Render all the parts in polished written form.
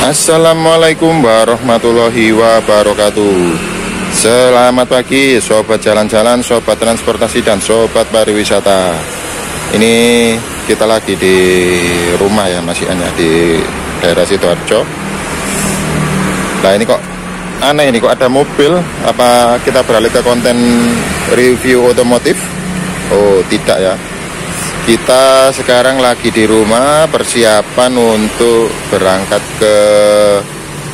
Assalamualaikum warahmatullahi wabarakatuh. Selamat pagi sobat jalan-jalan, sobat transportasi, dan sobat pariwisata. Ini kita lagi di rumah ya, masih hanya di daerah Sidoarjo. Nah ini kok aneh, ini kok ada mobil. Apa kita beralih ke konten review otomotif? Oh tidak ya, kita sekarang lagi di rumah persiapan untuk berangkat ke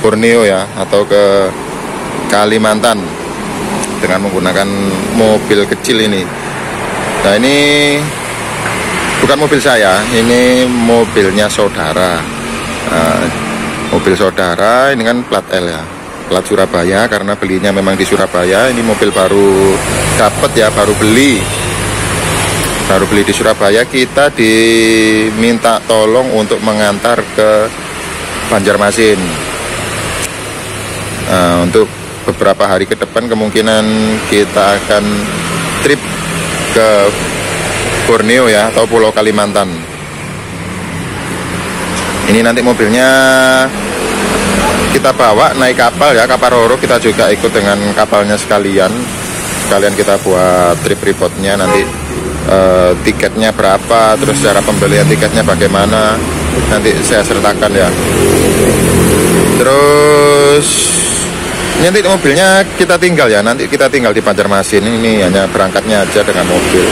Borneo ya, atau ke Kalimantan dengan menggunakan mobil kecil ini. Nah ini bukan mobil saya, ini mobilnya saudara. Mobil saudara ini kan plat L ya, plat Surabaya, karena belinya memang di Surabaya. Ini mobil baru dapat ya, baru beli di Surabaya. Kita diminta tolong untuk mengantar ke Banjarmasin. Untuk beberapa hari ke depan kemungkinan kita akan trip ke Borneo ya, atau Pulau Kalimantan. Ini nanti mobilnya kita bawa naik kapal ya, kapal Roro. Kita juga ikut dengan kapalnya sekalian kita buat trip reportnya nanti. Tiketnya berapa, terus cara pembelian tiketnya bagaimana, nanti saya sertakan ya. Terus nanti mobilnya kita tinggal ya, nanti kita tinggal di Banjarmasin. Ini hanya berangkatnya aja dengan mobil.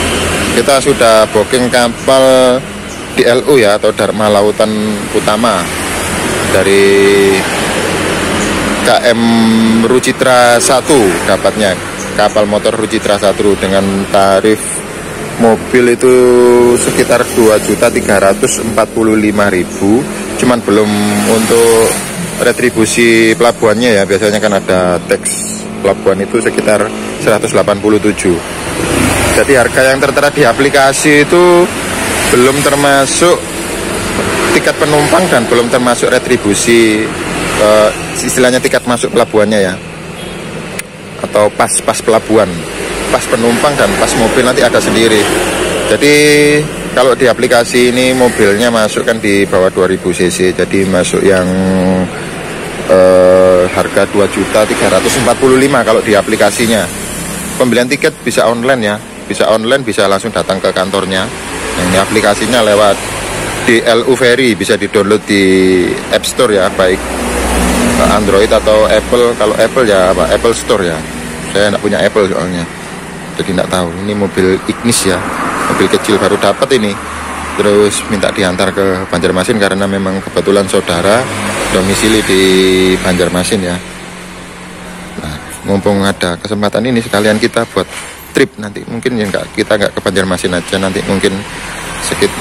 Kita sudah booking kapal DLU ya, atau Dharma Lautan Utama, dari KM Rucitra 1 dapatnya, kapal motor Rucitra 1 dengan tarif mobil itu sekitar 2.345.000, cuman belum untuk retribusi pelabuhannya ya. Biasanya kan ada teks pelabuhan itu sekitar 187. Jadi harga yang tertera di aplikasi itu belum termasuk tiket penumpang dan belum termasuk retribusi, istilahnya tiket masuk pelabuhannya ya, atau pas pelabuhan. Pas penumpang dan pas mobil nanti ada sendiri. Jadi kalau di aplikasi ini mobilnya masuk kan di bawah 2000 cc, jadi masuk yang harga 2.345.000 kalau di aplikasinya. Pembelian tiket bisa online ya, bisa online, bisa langsung datang ke kantornya. Ini aplikasinya lewat DLU Ferry, bisa di-download di App Store ya, baik Android atau Apple. Kalau Apple ya apa, Apple Store ya. Saya tidak punya Apple soalnya, jadi tidak tahu. Ini mobil Ignis ya, mobil kecil baru dapat ini. Terus minta diantar ke Banjarmasin karena memang kebetulan saudara domisili di Banjarmasin ya. Nah, mumpung ada kesempatan ini sekalian kita buat trip nanti. Mungkin ya kita nggak ke Banjarmasin aja, nanti mungkin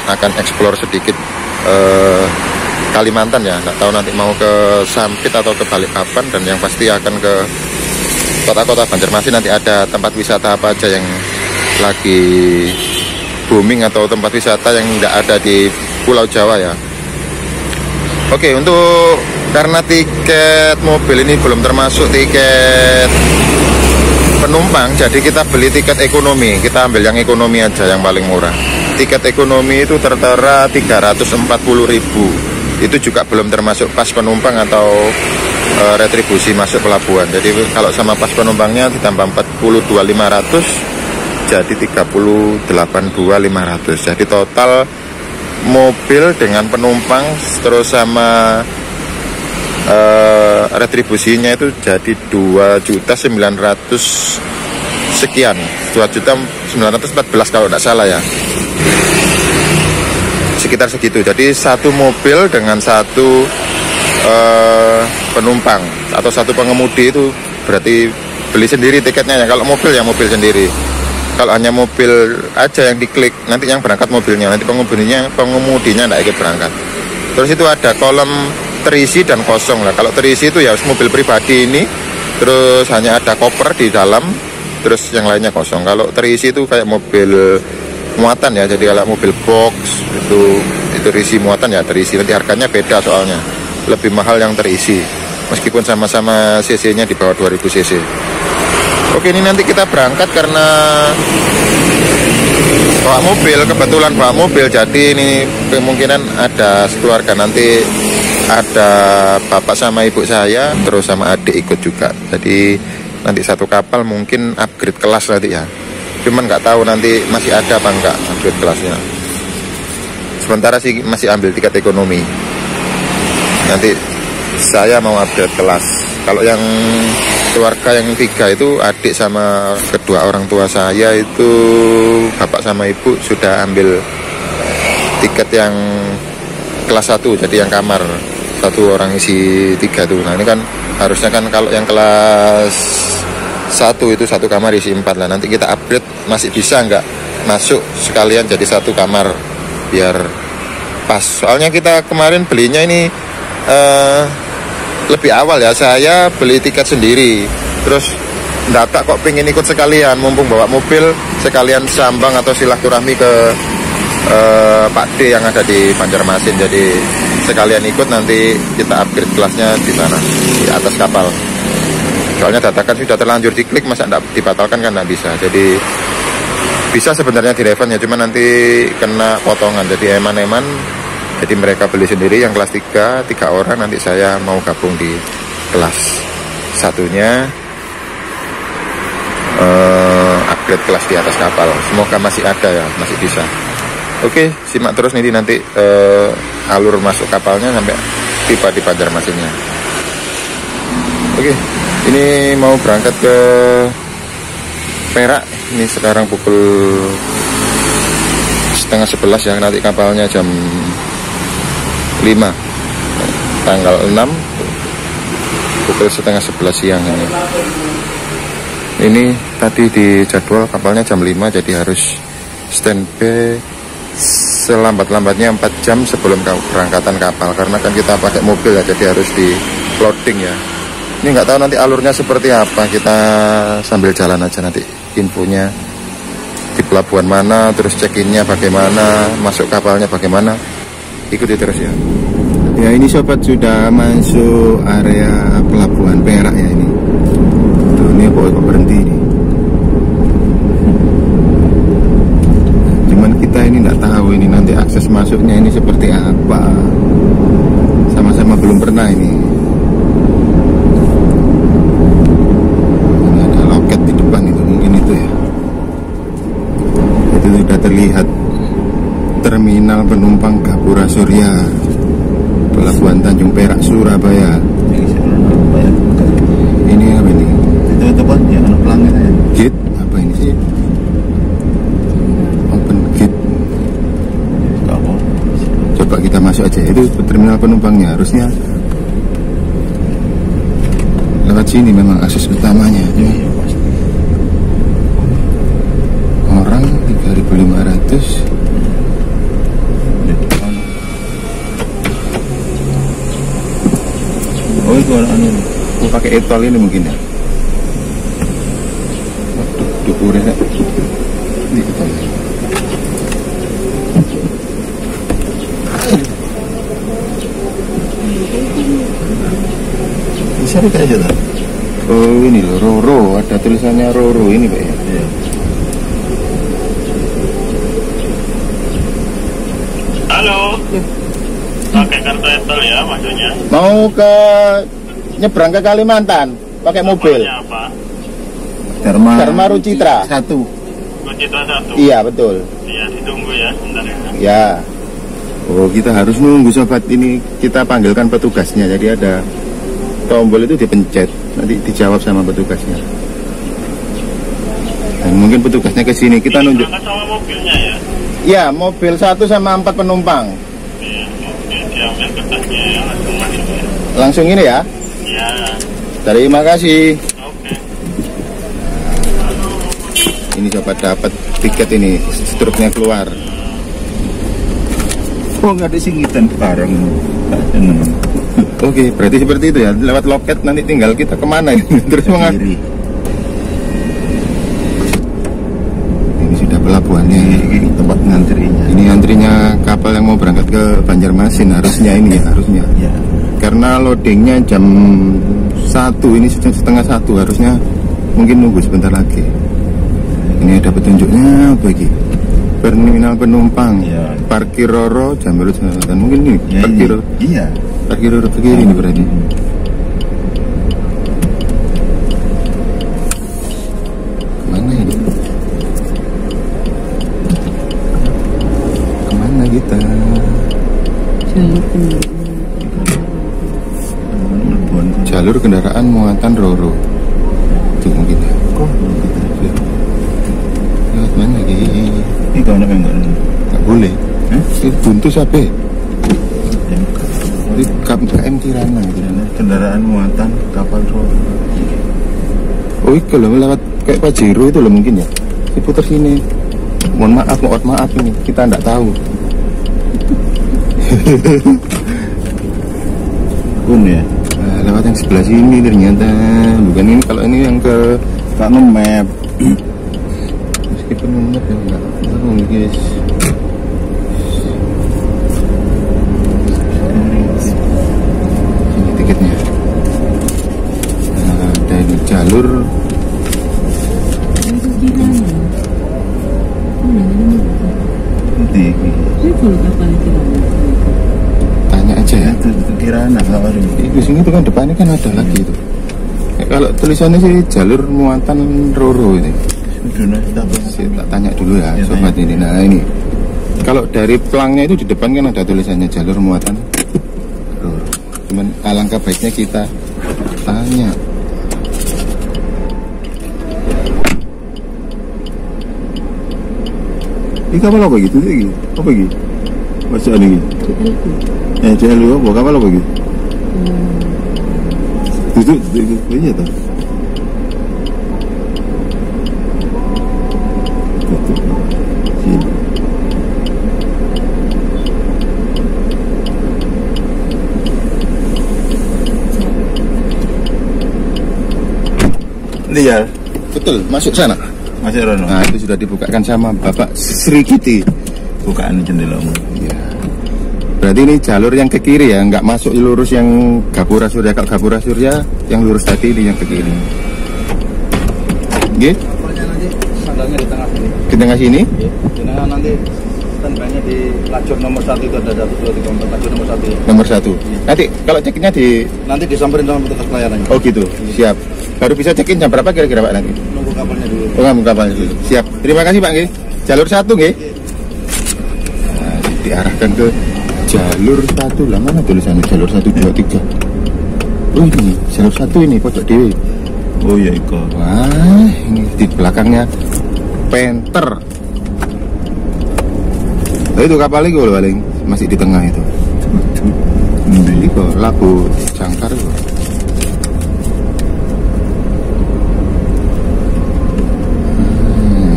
akan explore sedikit Kalimantan ya. Nggak tahu nanti mau ke Sampit atau ke Balikpapan, dan yang pasti akan ke kota-kota Banjarmasin. Nanti ada tempat wisata apa aja yang lagi booming atau tempat wisata yang tidak ada di Pulau Jawa ya. Oke, untuk karena tiket mobil ini belum termasuk tiket penumpang, jadi kita beli tiket ekonomi. Kita ambil yang ekonomi aja, yang paling murah. Tiket ekonomi itu tertera 340.000. Itu juga belum termasuk pas penumpang atau retribusi masuk pelabuhan. Jadi kalau sama pas penumpangnya ditambah 42.500 jadi 38.500. Jadi total mobil dengan penumpang terus sama retribusinya itu jadi 2.900 sekian, 2.914 kalau tidak salah ya, sekitar segitu. Jadi satu mobil dengan satu penumpang atau satu pengemudi itu berarti beli sendiri tiketnya ya. Kalau mobil ya mobil sendiri. Kalau hanya mobil aja yang diklik, nanti yang berangkat mobilnya, nanti pengemudinya tidak ikut berangkat. Terus itu ada kolom terisi dan kosong lah. Kalau terisi itu ya mobil pribadi ini, terus hanya ada koper di dalam, terus yang lainnya kosong. Kalau terisi itu kayak mobil muatan ya, jadi kalau mobil box itu terisi muatan ya terisi. Nanti harganya beda soalnya, lebih mahal yang terisi, meskipun sama-sama cc-nya di bawah 2000 cc. Oke, ini nanti kita berangkat karena bawa mobil, kebetulan bawa mobil, jadi ini kemungkinan ada keluarga nanti ada bapak sama ibu saya, terus sama adik ikut juga. Jadi nanti satu kapal mungkin upgrade kelas nanti ya. Cuman nggak tahu nanti masih ada apa enggak upgrade kelasnya. Sementara sih masih ambil tiket ekonomi. Nanti saya mau upgrade kelas. Kalau yang keluarga yang 3 itu adik sama kedua orang tua saya itu, bapak sama ibu sudah ambil tiket yang kelas 1, jadi yang kamar 1 orang isi 3 tuh. Nah ini kan harusnya kan kalau yang kelas 1 itu 1 kamar isi 4 lah. Nanti kita upgrade masih bisa nggak masuk sekalian jadi 1 kamar biar pas. Soalnya kita kemarin belinya ini lebih awal ya. Saya beli tiket sendiri, terus data kok pengen ikut sekalian, mumpung bawa mobil sekalian sambang atau silaturahmi ke Pak D yang ada di Banjarmasin. Jadi sekalian ikut, nanti kita upgrade kelasnya di sana, di atas kapal. Soalnya data kan sudah terlanjur diklik, masa tidak dibatalkan kan nggak bisa. Jadi bisa sebenarnya di refund ya, cuma nanti kena potongan. Jadi eman-eman, jadi mereka beli sendiri yang kelas 3 orang, nanti saya mau gabung di kelas satunya, upgrade kelas di atas kapal. Semoga masih ada ya, masih bisa. Oke, simak terus nih nanti alur masuk kapalnya sampai tiba di Banjarmasinnya. Oke, ini mau berangkat ke Perak. Ini sekarang pukul 10:30 ya, nanti kapalnya jam 5 tanggal 6 pukul 10:30 siang ini. Ini tadi di jadwal kapalnya jam 5, jadi harus standby selambat-lambatnya 4 jam sebelum keberangkatan kapal, karena kan kita pakai mobil ya, jadi harus di loading ya. Ini nggak tahu nanti alurnya seperti apa, kita sambil jalan aja nanti infonya di pelabuhan mana, terus check-innya bagaimana, masuk kapalnya bagaimana, ikuti terus ya. Ya ini sobat, sudah masuk area pelabuhan Perak ya ini. Tuh, ini kok berhenti ini. Cuman kita ini nggak tahu ini nanti akses masuknya ini seperti apa. Sama-sama belum pernah ini. Ini ada loket di depan itu, mungkin itu ya. Itu sudah terlihat terminal penumpang Gapura Surya, Pelabuhan Tanjung Perak, Surabaya. Ini apa ini? Itu apa? Ya, pelanggan ya. Gate apa ini sih? Open gate. Coba kita masuk aja. Itu terminal penumpangnya, harusnya lewat sini memang akses utamanya. Orang 3.500. Oh itu anu, pakai etol ini mungkin ya. Dukurnya ini etol. Bisa dikasih aja tak? Oh ini loh, Roro, ada tulisannya Roro ini Pak ya. Iya. Halo. Pakai kartu etol ya maksudnya? Mau ke nyebrang ke Kalimantan pakai mobil. Apa? Dharma Rucitra 1. Rucitra 1. Iya betul. Iya, ditunggu ya sebentar ya. Ya. Oh kita harus nunggu sobat, ini kita panggilkan petugasnya. Jadi ada tombol itu dipencet, nanti dijawab sama petugasnya. Dan mungkin petugasnya ke sini, kita nunjuk. Berangkat sama mobilnya ya? Ya, mobil 1 sama 4 penumpang. Iya, oke, diambil kertasnya ya, langsung masuk ya. Langsung ini ya? Iya. Terima kasih. Oke. Ini sobat dapat tiket ini, struknya keluar. Oh nggak ada singitan bareng. Oke, berarti seperti itu ya. Lewat loket nanti tinggal kita kemana ini. Terus mengakhiri. Ini sudah pelabuhannya, ini tempat ngantrinya. Ini antrinya kapal yang mau berangkat ke Banjarmasin, harusnya ini ya, harusnya. Ya. Karena loadingnya jam 1, ini setengah 1, harusnya mungkin nunggu sebentar lagi. Ini ada petunjuknya bagi. terminal penumpang. Iya. Parkir Roro Jamberut Selatan. Mungkin ini Ya, parkir. iya. Parkir Roro begini ini berarti. Kemana ini? Kemana kita? Jalur kendaraan muatan Roro. Tuh mungkin. Kok Lewat mana lagi? ini kalau enggak Nggak boleh. Itu buntu sampai. Di KM Kirana gitu. kendaraan muatan kapal Roro. Oh itu loh lewat kayak Pajero itu loh mungkin ya. Diputar sini. Mohon maaf ini kita nggak tahu. Kun ya. Nah, lewat yang sebelah sini ternyata bukan ini. Kalau ini yang ke Kak nge-map. meskipun nge-map ya nggak tahu guys. Ini tiketnya. Nah, dari jalur Nanti tanya aja ya. itu Kirana kabar ini. Di sini tuh kan depannya kan ada lagi itu. Kalau tulisannya sih jalur muatan Roro ini. Sudah kita Tak tanya dulu ya Ya, sobat ini. Nah ini kalau dari pelangnya itu di depan kan ada tulisannya jalur muatan Roro. Cuman alangkah baiknya kita tanya. Ini kapal apa gitu sih? Apa gitu? Masuk ada gitu? Jangan lupa kapal apa gitu? Duduk, iya tak? liar. Betul, masuk sana. Masih Rono. Nah itu sudah dibukakan sama Bapak Sri Kiti. Bukaan jendelamu. Iya. Berarti ini jalur yang ke kiri ya, nggak masuk lurus yang Gapura Surya. Kalau Gapura Surya yang lurus tadi ini yang ke kiri. Oke? Nanti sandalnya di tengah sini. Di tengah sini. Di tengah nanti standby-nya di lajur nomor 1 itu ada 1, 2, 3, 4 lajur nomor 1 ya. Nomor 1. Nanti kalau check-innya di. Nanti disamperin sama petugas pelayanannya. Oh gitu. Siap. Baru bisa check-in jam berapa kira-kira Pak nanti? Nunggu kapalnya dulu. Oh nggak kapal dulu. Siap. Terima kasih Pak. Nggih. Jalur 1 nggih. Nah, diarahkan ke jalur 1 lah, mana tulisannya jalur 1, 2, 3. Oh ini jalur 1 ini pojok dewe. Oh iya Iko. Wah ini di belakangnya Penter. Nah, itu kapal itu loh paling masih di tengah itu. Ini kok lagu jangkar itu.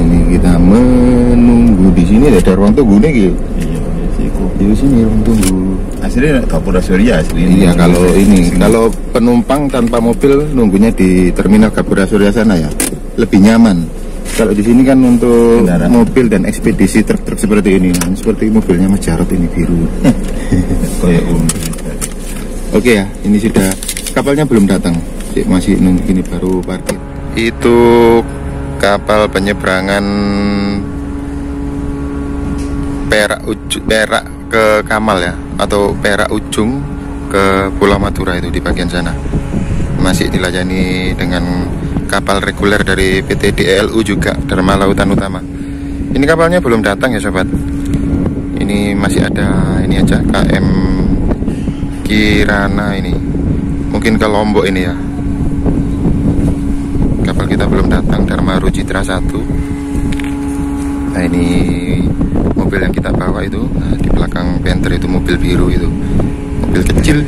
Ini kita menunggu di sini ada ruang tunggu nih gitu. Iya, sih Iko. Di sini ruang tunggu. Aslinya Gapura Surya asli. Iya kalau ini kalau penumpang tanpa mobil nunggunya di terminal Gapura Surya sana ya lebih nyaman. Kalau di sini kan untuk Kendaraan. mobil dan ekspedisi truk-truk seperti ini, nah, seperti mobilnya Mas Jarot ini biru. Kayak Oke ya, ini sudah kapalnya belum datang, masih nunggu ini baru parkir. Itu kapal penyeberangan Perak ke Kamal ya, atau Perak Ujung ke Pulau Madura itu di bagian sana. Masih dilayani dengan kapal reguler dari PT DLU juga, Dharma Lautan Utama. Ini kapalnya belum datang ya sobat. Ini masih ada ini aja KM Kirana ini. Mungkin ke Lombok ini ya. Kapal kita belum datang, Dharma Rucitra 1. Nah ini mobil yang kita bawa itu. Nah, di belakang Panther itu mobil biru itu. Mobil kecil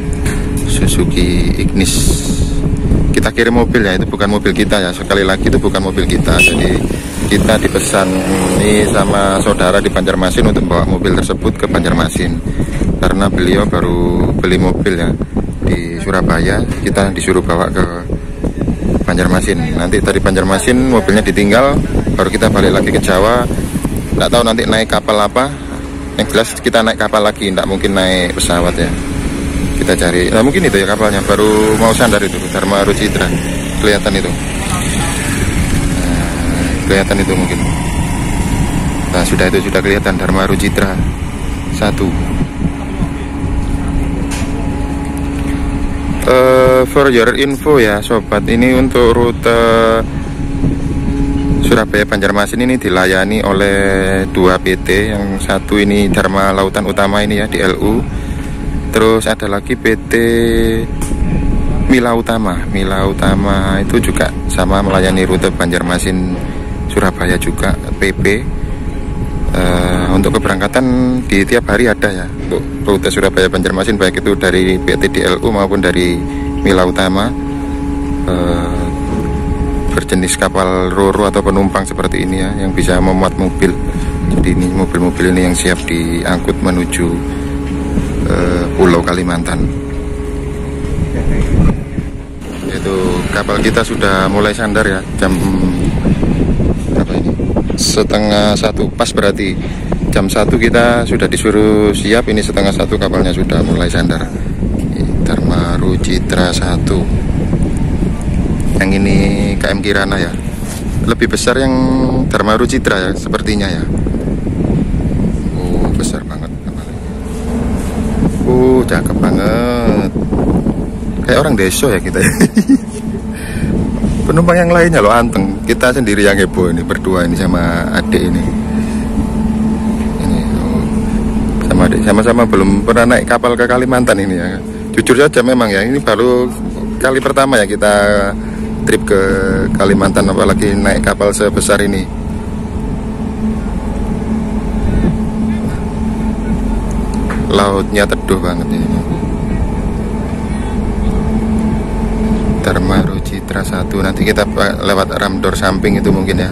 Suzuki Ignis. Kita kirim mobil ya, itu bukan mobil kita ya. Sekali lagi itu bukan mobil kita. Jadi kita dipesan ini sama saudara di Banjarmasin untuk bawa mobil tersebut ke Banjarmasin. Karena beliau baru beli mobil ya di Surabaya, kita disuruh bawa ke Banjarmasin. Nanti dari Banjarmasin mobilnya ditinggal, baru kita balik lagi ke Jawa. Nggak tahu nanti naik kapal apa. Yang jelas kita naik kapal lagi, nggak mungkin naik pesawat ya. Kita cari, nah mungkin itu ya kapalnya baru mau sandar itu, Dharma Rucitra, kelihatan itu, kelihatan itu mungkin. Nah, sudah kelihatan Dharma Rucitra 1. For your info ya sobat, ini untuk rute Surabaya Banjarmasin ini dilayani oleh 2 PT. Yang satu ini Dharma Lautan Utama ini ya, DLU. Terus ada lagi PT Mila Utama itu juga sama melayani rute Banjarmasin Surabaya juga, PP. Untuk keberangkatan di tiap hari ada ya untuk rute Surabaya Banjarmasin, baik itu dari PT DLU maupun dari Mila Utama, berjenis kapal ro-ro atau penumpang seperti ini ya, yang bisa memuat mobil. Jadi ini mobil-mobil ini yang siap diangkut menuju Pulau Kalimantan. Itu kapal kita sudah mulai sandar ya, jam berapa ini? 12:30 pas, berarti jam 1 kita sudah disuruh siap. Ini 12:30 kapalnya sudah mulai sandar. Dharma Rucitra 1. Yang ini KM Kirana ya, lebih besar yang Dharma Rucitra ya sepertinya ya. Oh, besar banget. Cakep banget. Kayak orang desa ya kita. Penumpang yang lainnya loh anteng, kita sendiri yang heboh ini, berdua ini sama adik ini. Ini sama adik, sama-sama belum pernah naik kapal ke Kalimantan ini ya. Jujur saja memang ya, ini baru kali pertama ya kita trip ke Kalimantan, apalagi naik kapal sebesar ini. Lautnya teduh banget ini. Dharma Rucitra 1. Nanti kita lewat Ramdor samping itu mungkin ya.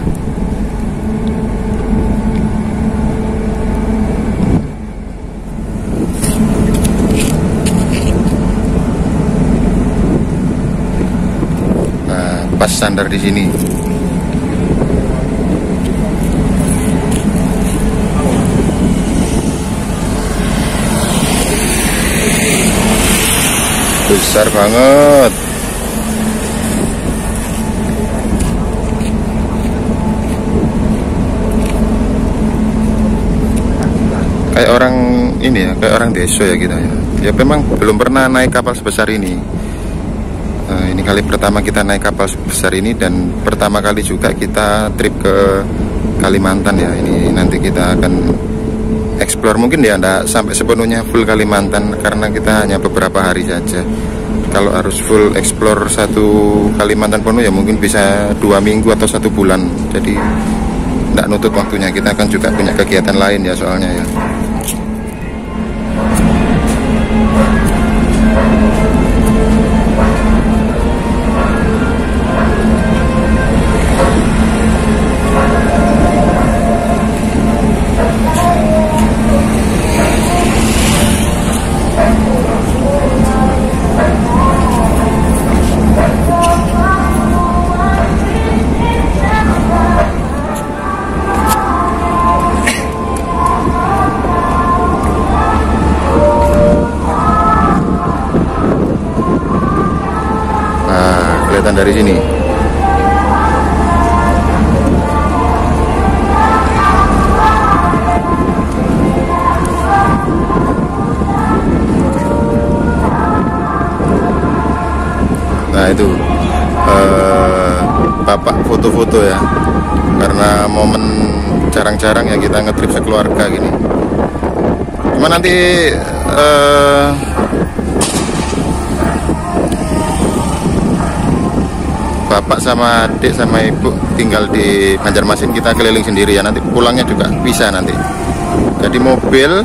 Nah, pas sandar di sini. Besar banget. Kayak orang ini ya, kayak orang desa ya kita ya. Ya memang belum pernah naik kapal sebesar ini. Ini kali pertama kita naik kapal sebesar ini, dan pertama kali juga kita trip ke Kalimantan ya. Ini nanti kita akan explore, mungkin ya enggak sampai sepenuhnya full Kalimantan karena kita hanya beberapa hari saja. Kalau harus full explore satu Kalimantan penuh ya mungkin bisa 2 minggu atau 1 bulan. Jadi enggak nutut waktunya, kita kan juga punya kegiatan lain ya soalnya ya. Kelihatan dari sini. Nah itu bapak foto-foto ya, karena momen jarang-jarang ya kita ngetrip sekeluarga gini. Cuma nanti bapak sama adik sama ibu tinggal di Banjarmasin, kita keliling sendiri ya, nanti pulangnya juga bisa nanti. Jadi mobil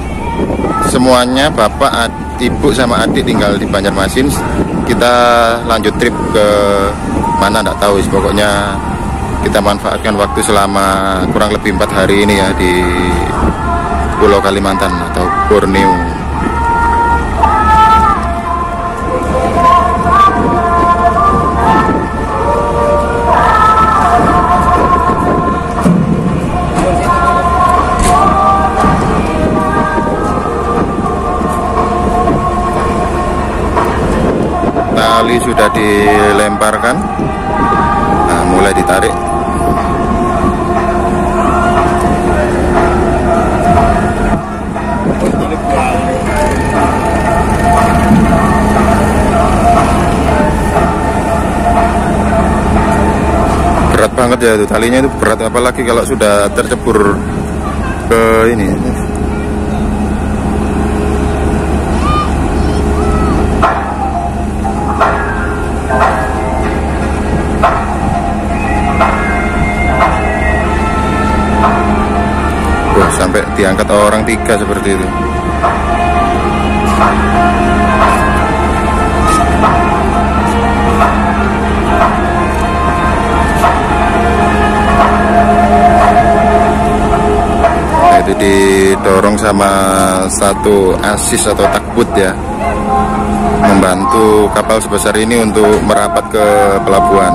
semuanya bapak, ibu sama adik tinggal di Banjarmasin, kita lanjut trip ke mana enggak tahu, pokoknya kita manfaatkan waktu selama kurang lebih 4 hari ini ya di Pulau Kalimantan atau Borneo. Tali sudah dilemparkan, nah mulai ditarik. banget ya itu talinya, itu berat, apalagi kalau sudah tercebur ke ini. Wah, sampai diangkat orang 3 seperti itu. Itu didorong sama satu asis atau takbut ya, membantu kapal sebesar ini untuk merapat ke pelabuhan.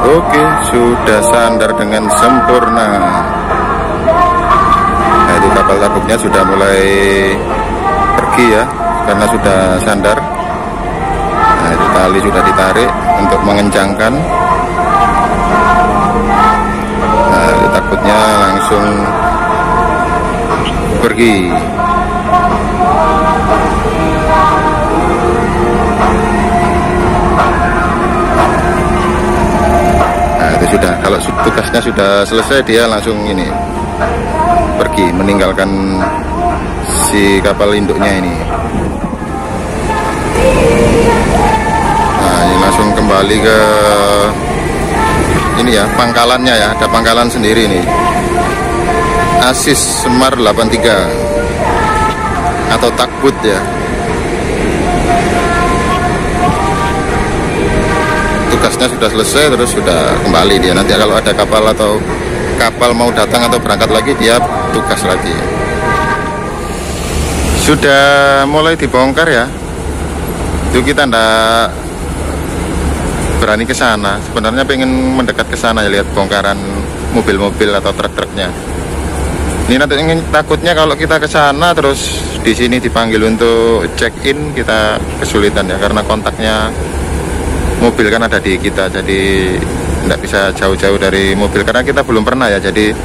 Oke, sudah sandar dengan sempurna. Nah, itu kapal takbutnya sudah mulai pergi ya, karena sudah sandar. Nah, itu tali sudah ditarik untuk mengencangkan. Nah, itu takbutnya langsung pergi. Sudah, kalau tugasnya sudah selesai dia langsung ini pergi meninggalkan si kapal induknya ini. Nah, ini langsung kembali ke ini ya, pangkalannya ya, ada pangkalan sendiri nih, Asis Semar 83 atau takbut ya. Tugasnya sudah selesai, terus sudah kembali dia. Nanti kalau ada kapal atau kapal mau datang atau berangkat lagi, dia tugas lagi. Sudah mulai dibongkar ya. Itu kita ndak berani ke sana. Sebenarnya pengen mendekat ke sana ya, lihat bongkaran mobil-mobil atau truk-truknya. Ini nanti takutnya kalau kita ke sana terus di sini dipanggil untuk check in, kita kesulitan ya, karena kontaknya mobil kan ada di kita, jadi tidak bisa jauh-jauh dari mobil karena kita belum pernah ya, jadi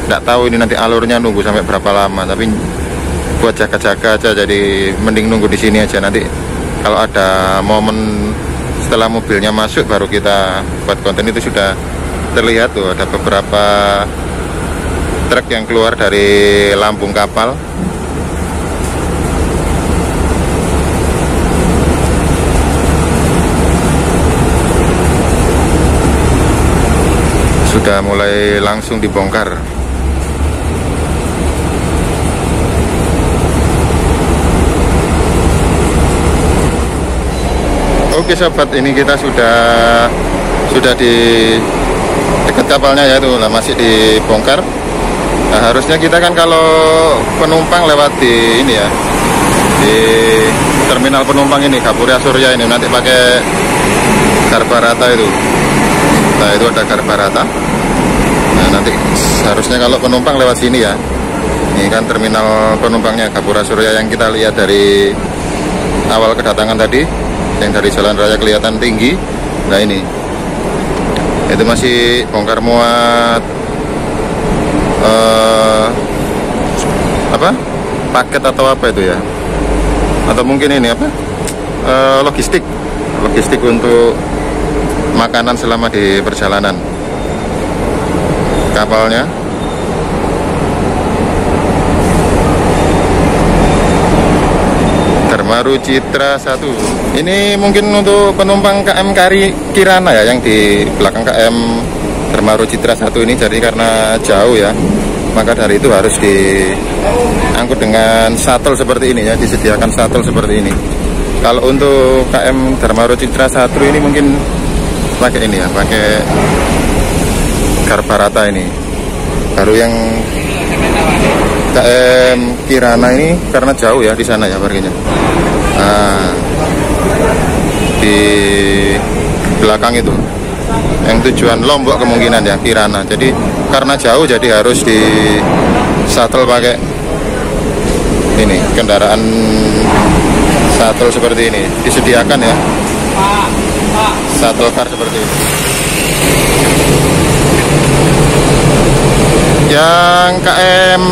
tidak tahu ini nanti alurnya nunggu sampai berapa lama. Tapi buat jaga-jaga aja, jadi mending nunggu di sini aja. Nanti kalau ada momen setelah mobilnya masuk baru kita buat konten. Itu sudah terlihat tuh, ada beberapa truk yang keluar dari lambung kapal. Sudah mulai langsung dibongkar. Oke sobat, ini kita sudah di dekat kapalnya ya, itu lah masih dibongkar. Nah, harusnya kita kan kalau penumpang lewat di ini ya, di terminal penumpang ini Gapura Surya ini, nanti pakai Garbarata itu. Nah, itu ada Garbarata. Nah, nanti harusnya kalau penumpang lewat sini ya. Ini kan terminal penumpangnya Gapura Surya yang kita lihat dari awal kedatangan tadi, yang dari jalan raya kelihatan tinggi. Nah, ini itu masih bongkar muat apa paket atau apa itu ya, atau mungkin ini apa logistik untuk makanan selama di perjalanan kapalnya. Dharma Citra 1 ini mungkin untuk penumpang KM Kirana ya, yang di belakang KM Dharma Citra 1 ini. Jadi karena jauh ya, maka dari itu harus diangkut dengan shuttle seperti ini ya, disediakan shuttle seperti ini. Kalau untuk KM Dharma Citra 1 ini mungkin pakai ini ya, pakai Garbarata ini. Baru yang KM Kirana ini karena jauh ya di sana ya parkirnya. Nah, di belakang itu yang tujuan Lombok kemungkinan ya Kirana. Jadi karena jauh jadi harus di shuttle pakai ini kendaraan shuttle seperti ini disediakan ya, shuttle car seperti ini. Yang KM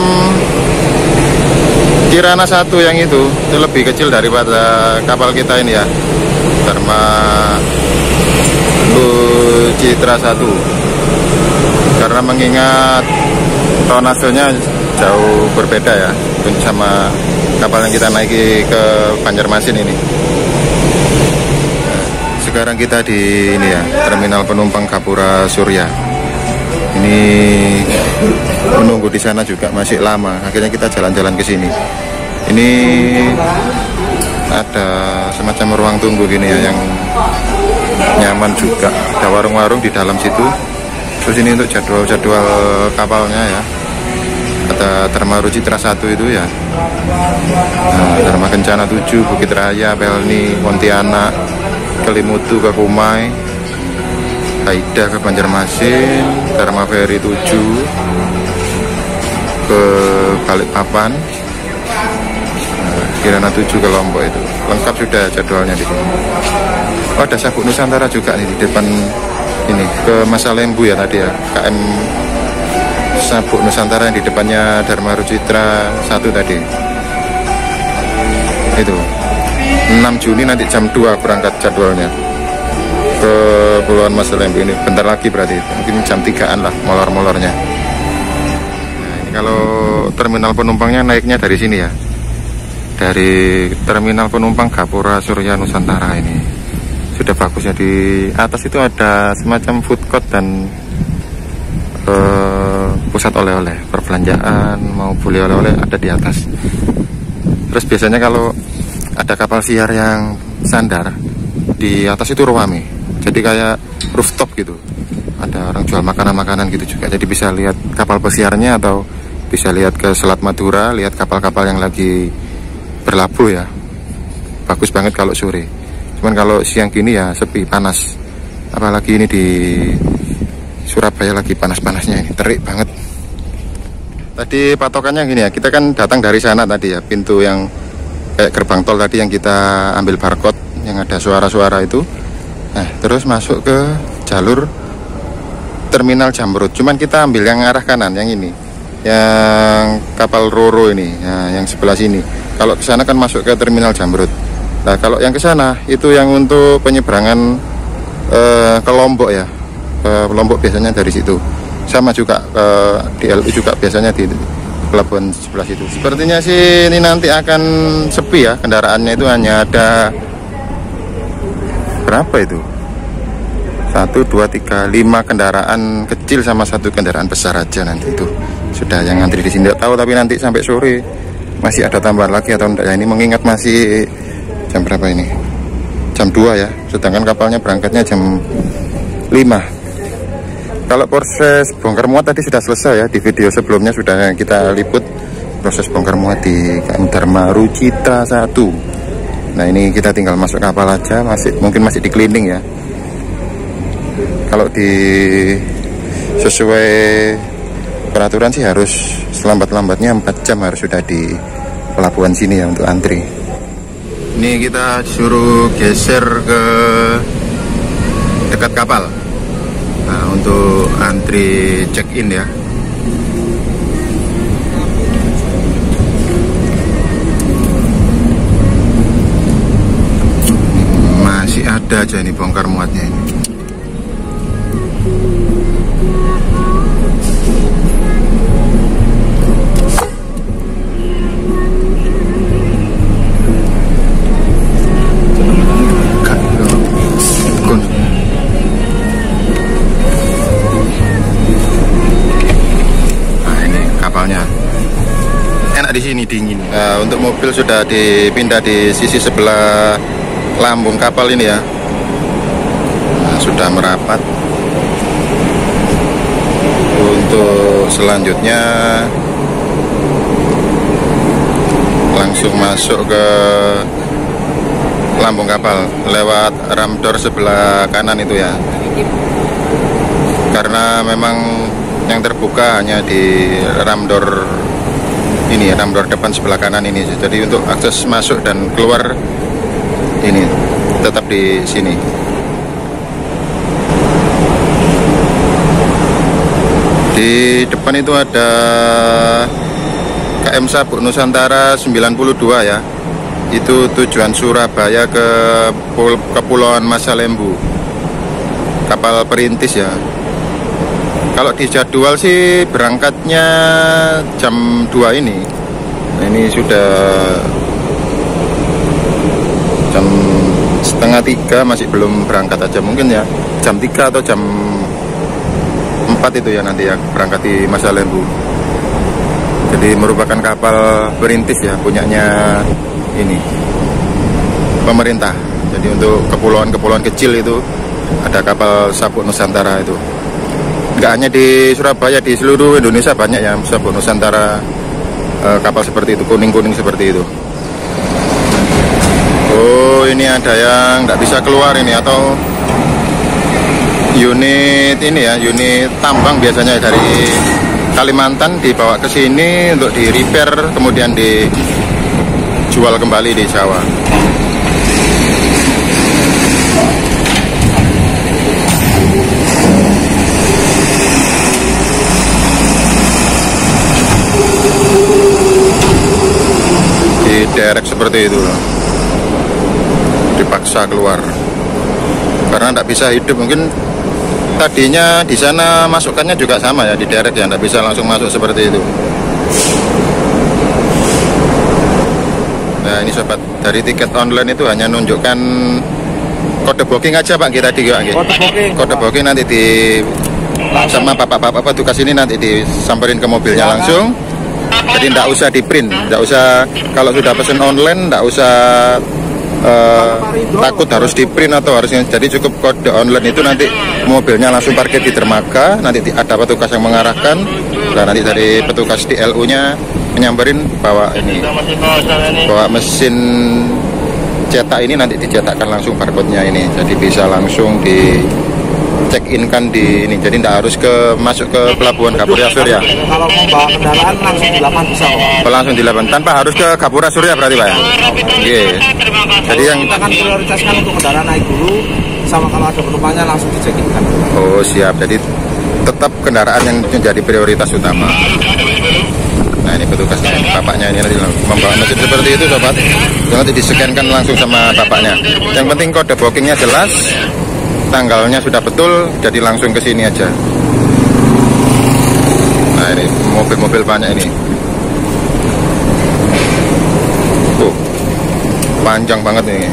Kirana 1 yang itu lebih kecil daripada kapal kita ini ya, Dharma Citra 1, karena mengingat tonasenya jauh berbeda ya sama kapal yang kita naiki ke Banjarmasin ini. Sekarang kita di ini ya, terminal penumpang Gapura Surya. Ini menunggu di sana juga masih lama. Akhirnya kita jalan-jalan ke sini. Ini ada semacam ruang tunggu gini ya, yang nyaman juga. Ada warung-warung di dalam situ. Terus ini untuk jadwal-jadwal kapalnya ya. Ada Dharma Citra 1 itu ya. Nah, Dharma Kencana 7, Bukit Raya, Pelni, Pontianak, Kelimutu ke Kumai, Haida ke Banjarmasin, Dharma Ferry 7 ke Balikpapan, Kirana 7 ke Lombok. Itu lengkap sudah jadwalnya di sini. Oh, ada Sabuk Nusantara juga nih di depan ini, ke Masalembu ya tadi ya, KM Sabuk Nusantara yang di depannya Dharma Citra 1 tadi. Itu 6 Juni nanti jam 2 berangkat jadwalnya ke Pulauan Masalembu. Ini bentar lagi berarti, mungkin jam 3-an lah molor-molornya. Nah, ini kalau terminal penumpangnya naiknya dari sini ya, dari terminal penumpang Gapura Surya Nusantara. Ini sudah bagus ya, di atas itu ada semacam food court dan pusat oleh-oleh, perbelanjaan mau beli oleh-oleh ada di atas. Terus biasanya kalau ada kapal siar yang sandar, di atas itu ruame, jadi kayak rooftop gitu, ada orang jual makanan-makanan gitu juga. Jadi bisa lihat kapal pesiarnya atau bisa lihat ke Selat Madura, lihat kapal-kapal yang lagi berlabuh ya. Bagus banget kalau sore. Cuman kalau siang gini ya sepi, panas. Apalagi ini di Surabaya lagi panas-panasnya ini, terik banget. Tadi patokannya gini ya, kita kan datang dari sana tadi ya, pintu yang kayak gerbang tol tadi yang kita ambil barcode yang ada suara-suara itu. Nah, terus masuk ke jalur terminal Jamrut. Cuman kita ambil yang arah kanan, yang ini, yang kapal Roro ini, nah, yang sebelah sini. Kalau ke sana kan masuk ke terminal Jamrut. Nah, kalau yang ke sana itu yang untuk penyeberangan ke Lombok ya. Ke Lombok biasanya dari situ. Sama juga di LU juga biasanya di pelabuhan sebelah situ. Sepertinya sih ini nanti akan sepi ya, kendaraannya itu hanya ada berapa itu? 1, 2, 3, 5 kendaraan kecil sama 1 kendaraan besar aja nanti itu. Sudah yang ngantri di sini, tidak tahu tapi nanti sampai sore masih ada tambahan lagi atau enggak ya. Ini mengingat masih jam berapa ini? Jam 2 ya. Sedangkan kapalnya berangkatnya jam 5. Kalau proses bongkar muat tadi sudah selesai ya, di video sebelumnya sudah kita liput proses bongkar muat di KM Dharma Citra 1. Nah, ini kita tinggal masuk kapal aja, mungkin masih di cleaning ya. Kalau sesuai peraturan sih harus selambat-lambatnya 4 jam harus sudah di pelabuhan sini ya untuk antri. Ini kita suruh geser ke dekat kapal. Nah, untuk antri check-in ya. Masih ada aja ini bongkar muatnya ini. Enak di sini, dingin. Nah, untuk mobil sudah dipindah di sisi sebelah lambung kapal ini ya. Nah, sudah merapat. Untuk untuk selanjutnya langsung masuk ke lambung kapal lewat ramdor sebelah kanan itu ya, karena memang yang terbuka hanya di ramdor ini, ramdor depan sebelah kanan ini. Jadi untuk akses masuk dan keluar ini tetap di sini. Di depan itu ada KM Sabuk Nusantara 92 ya. Itu tujuan Surabaya ke Kepulauan Masalembu, kapal perintis ya. Kalau di jadwal sih berangkatnya jam 2 ini. Nah, ini sudah jam setengah 3, masih belum berangkat aja. Mungkin ya jam 3 atau jam 4 itu ya nanti yang berangkat di Masalembu. Jadi merupakan kapal perintis ya, punyanya ini pemerintah. Jadi untuk kepulauan-kepulauan kecil itu ada kapal Sabuk Nusantara itu. Nggak hanya di Surabaya, di seluruh Indonesia banyak ya Sabuk Nusantara, kapal seperti itu, kuning-kuning seperti itu. Oh, ini ada yang nggak bisa keluar ini, atau unit ini ya, unit tambang biasanya dari Kalimantan dibawa ke sini untuk di repair, kemudian dijual kembali di Jawa. Diderek seperti itu, dipaksa keluar karena tidak bisa hidup. Mungkin tadinya di sana masukannya juga sama ya, diderek ya, tidak bisa langsung masuk seperti itu. Nah ini sobat, dari tiket online itu hanya nunjukkan kode booking aja Pak, kita di kode booking nanti di sama bapak-bapak petugas ini nanti disamperin ke mobilnya langsung. Jadi tidak usah di print, tidak usah, kalau sudah pesen online tidak usah takut harus di print atau harusnya. Jadi cukup kode online itu, nanti mobilnya langsung parkir di dermaga, nanti ada petugas yang mengarahkan. Nah nanti dari petugas di LU nya menyamperin bawa ini, bawa mesin cetak ini, nanti dicetakkan langsung barcode-nya ini. Jadi bisa langsung di check in kan di ini, jadi tidak harus masuk ke pelabuhan Gapura Surya. Kalau mau bawa kendaraan langsung di lapangan bisa Pak. Langsung di lapangan tanpa harus ke Gapura Surya berarti Pak ya? Oke. Jadi yang kita akan prioritaskan untuk kendaraan naik dulu, sama kalau ada penumpangnya langsung di check in kan. Oh siap, jadi tetap kendaraan yang menjadi prioritas utama. Nah ini petugasnya, bapaknya ini nanti membawa mesin seperti itu sobat. Nanti di-scan-kan langsung sama bapaknya. Yang penting kode bookingnya jelas, tanggalnya sudah betul, jadi langsung ke sini aja. Nah ini mobil-mobil banyak ini. Panjang banget ini.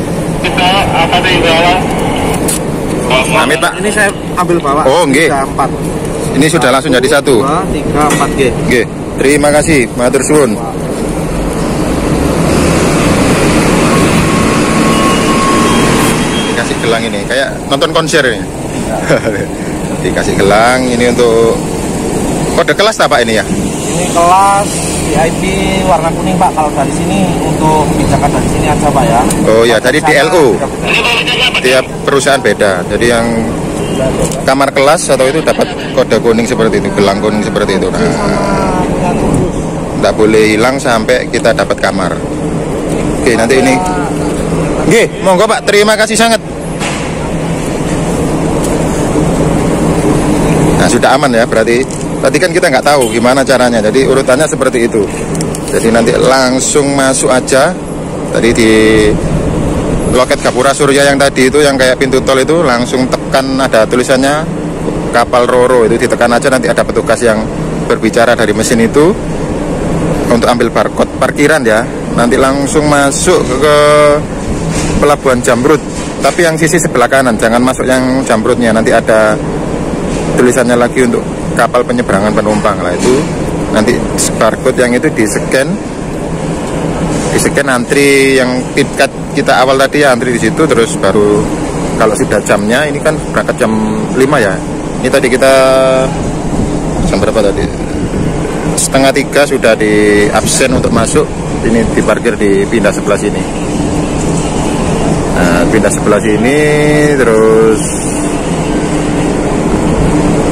Amit Pak. Ini saya ambil bawa. Oh nggih. Ini sudah langsung jadi 1. 2, 3, 4 G. Nggih. Terima kasih, matur suwun. Dikasih gelang ini, kayak nonton konser ini. Dikasih gelang ini untuk kode kelas apa Pak ini ya? Ini kelas VIP warna kuning Pak. Kalau dari sini untuk kebijakan dari sini aja Pak ya. Oh ya, dari DLU. Tiap perusahaan beda. Jadi yang kamar kelas atau itu dapat kode kuning seperti itu, gelang kuning seperti itu. Nah, tidak boleh hilang sampai kita dapat kamar. Oke, nanti ini. Oke, monggo Pak, terima kasih sangat. Nah, sudah aman ya, berarti kan kita nggak tahu gimana caranya. Jadi urutannya seperti itu. Jadi nanti langsung masuk aja. Tadi di loket Gapura Surya yang tadi itu, yang kayak pintu tol itu, langsung tekan, ada tulisannya kapal Roro, itu ditekan aja, nanti ada petugas yang berbicara dari mesin itu untuk ambil barcode parkiran ya. Nanti langsung masuk ke pelabuhan Jamrut, tapi yang sisi sebelah kanan, jangan masuk yang Jamrutnya. Nanti ada tulisannya lagi untuk kapal penyeberangan penumpang lah, itu nanti barcode yang itu di scan antri yang tiket kita awal tadi ya, antri di situ, terus baru kalau sudah jamnya, ini kan berangkat jam 5 ya, ini tadi kita Jam berapa tadi? 2:30 sudah di absen untuk masuk. Ini diparkir dipindah sebelah sini. Nah, pindah sebelah sini terus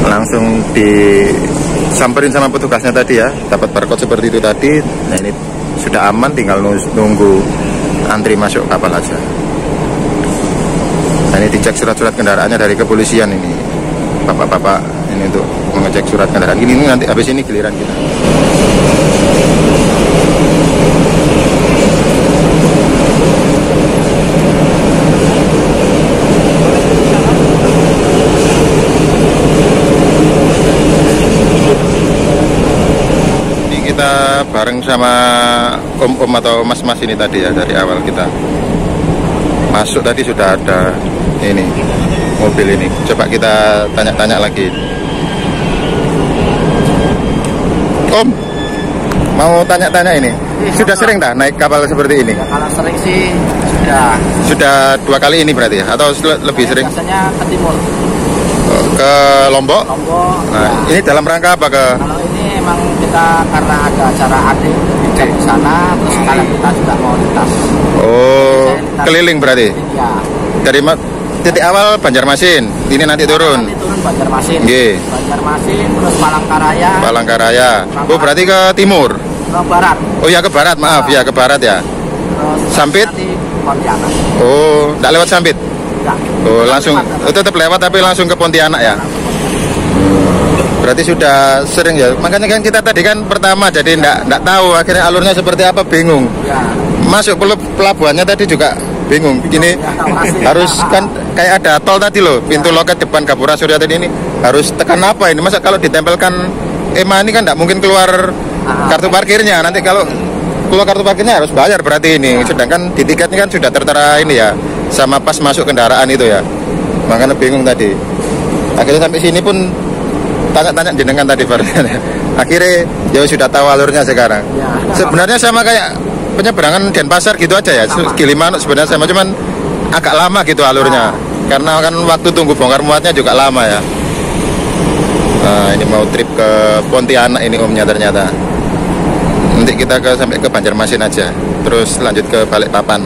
langsung disamperin sama petugasnya tadi ya. Dapat barcode seperti itu tadi. Nah, ini sudah aman, tinggal nunggu antri masuk kapal aja. Nah, ini dicek surat-surat kendaraannya dari kepolisian ini. Bapak-bapak ini untuk mengecek surat kendaraan. Ini nanti habis ini giliran kita. Ini kita bareng sama om-om atau mas-mas ini tadi ya, dari awal kita masuk tadi sudah ada ini mobil ini. Coba kita tanya-tanya lagi. Om, mau tanya-tanya ini. Sudah sering dah naik kapal seperti ini? Ya, kalau sering sih Sudah 2 kali ini berarti ya? Atau lebih sering? Biasanya ke timur. Ke Lombok? Lombok. Nah, Ya. ini dalam rangka apa ke? Kalau ini emang kita karena ada acara adik di sana, terus sekalian kita juga mau lintas. Oh, keliling berarti? Ya. Dari titik awal Banjarmasin, ini nanti turun? Nanti turun Banjarmasin. Nggih. Banjarmasin, terus Palangkaraya. Palangkaraya. Oh, berarti ke timur? Ke barat. Oh ya, ke barat, maaf ya, ke barat ya. Terus Sampit? nanti Pontianak. Oh, tidak lewat Sampit? Enggak. Oh, langsung tetap lewat tapi langsung ke Pontianak ya. Berarti sudah sering ya. Makanya kan kita tadi kan pertama jadi enggak tahu akhirnya alurnya seperti apa, bingung. Ya. Masuk pelabuhannya tadi juga bingung. Ini harus kan kayak ada tol tadi loh, pintu loket depan Gapura Surya tadi ini harus tekan apa ini? Masa kalau ditempelkan EMA ini kan enggak mungkin keluar kartu parkirnya. Nanti kalau keluar kartu parkirnya harus bayar berarti ini. Sedangkan di tiketnya kan sudah tertera ini ya, sama pas masuk kendaraan itu ya. Makanya bingung tadi. Akhirnya sampai sini pun tanya-tanya jenengan tadi berarti. Akhirnya ya sudah tahu alurnya sekarang. Ya. Sebenarnya sama kayak penyeberangan Denpasar gitu aja ya. Gilimanuk sebenarnya sama, cuman agak lama gitu alurnya. Karena kan waktu tunggu bongkar muatnya juga lama ya. Nah, ini mau trip ke Pontianak ini omnya ternyata. Nanti kita sampai ke Banjarmasin aja, terus lanjut ke Balikpapan.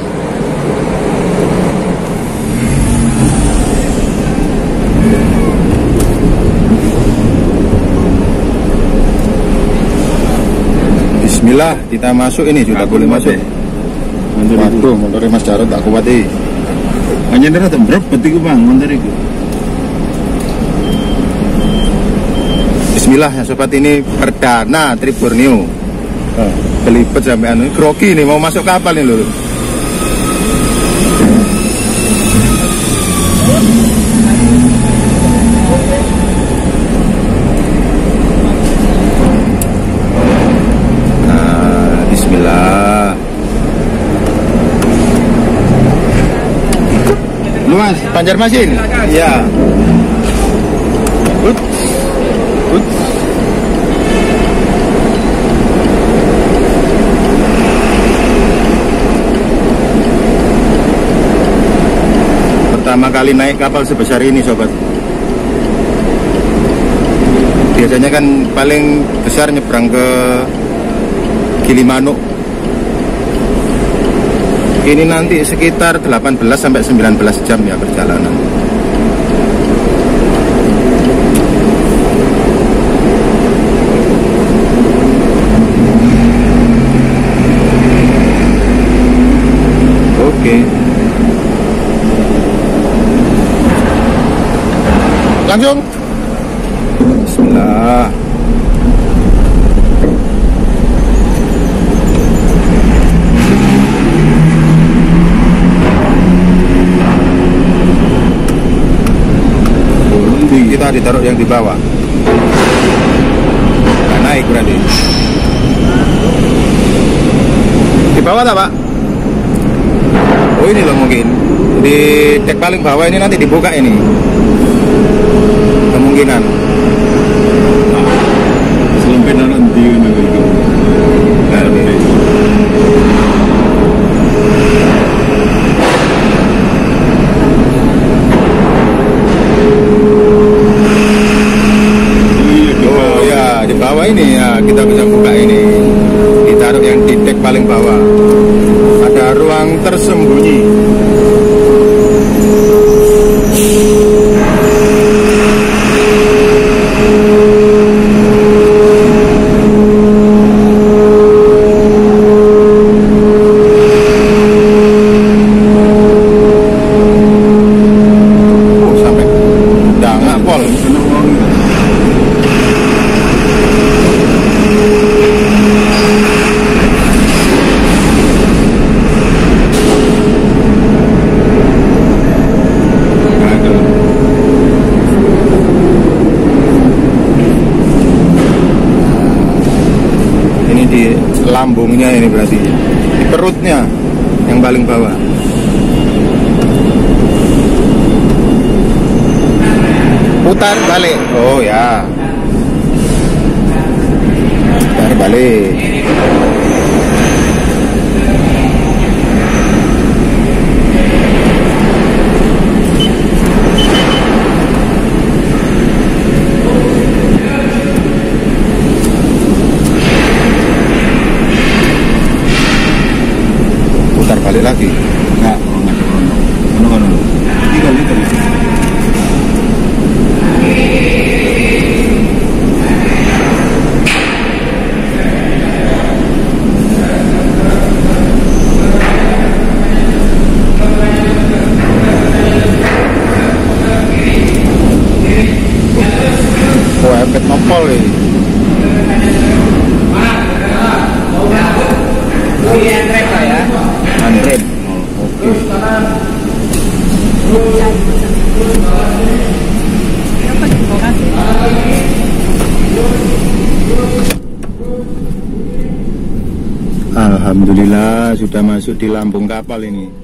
Bismillah, kita masuk ini sudah boleh masuk. Waduh, motornya Mas Jarod tak kuat nih. Hanya dia tak berapa tiga bang, motor itu. Bismillah ya sobat, ini perdana trip Borneo. Kelipet sampai anu, grogi nih mau masuk kapal nih loh. Bismillah. Lu Mas, Banjarmasin? Iya. Pertama kali naik kapal sebesar ini sobat. Biasanya kan paling besar nyebrang ke Gilimanuk. Ini nanti sekitar 18 sampai 19 jam ya perjalanan. Oke. Langsung. Bismillah. Kita ditaruh yang di bawah. Nah, naik berarti. Di bawah tak Pak? Oh ini loh mungkin. Di dek paling bawah ini nanti dibuka ini. Kemungkinan. Sampai nanti itu. Oh ya, lambungnya ini berarti, di perutnya yang paling bawah. Putar balik. Oh ya. Putar balik. Putar balik lagi. Enggak, ono. 3 liter. Oh, efek nopol ini. Handrem. Alhamdulillah sudah masuk di lambung kapal ini.